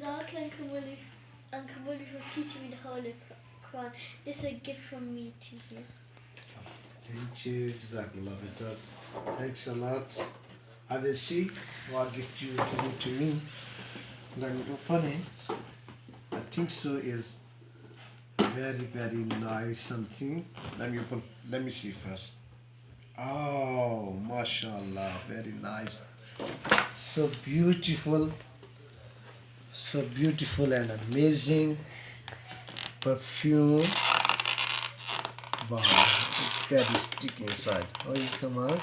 Jazak and Kabuli for teaching me the Holy Quran. This is a gift from me to you. Thank you, Jazak, better. Thanks a lot. I will see what gift you give to me. Let me open it. I think so is very, very nice something. Let me open. Let me see first. Oh, mashallah, very nice. So beautiful and amazing perfume. Wow, it's very sticky inside. Oh, you come out.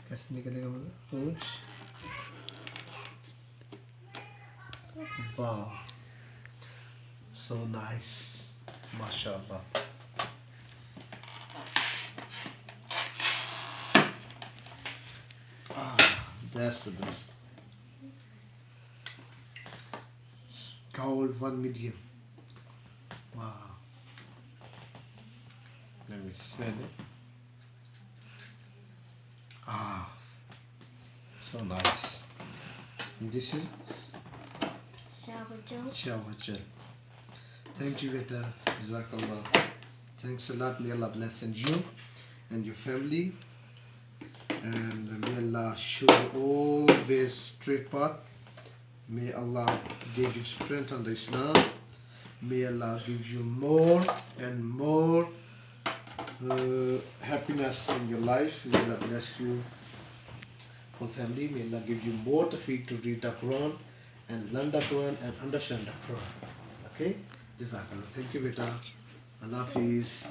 कैसे निकलेगा मतलब रोज? Wow, so nice, mashallah. That's the best. Gold 1 million. Wow. Let me smell it. So nice. And this is shower gel. Thank you, Beta. Jazakallah. Thanks a lot. May Allah bless you and your family. And may Allah show you always straight path. May Allah give you strength on the Islam. May Allah give you more and more happiness in your life. May Allah bless you whole family. May Allah give you more tawfiq to read the Quran and learn the Quran and understand the Quran. Okay? Jazakallah. Thank you, beta. Allah Hafiz.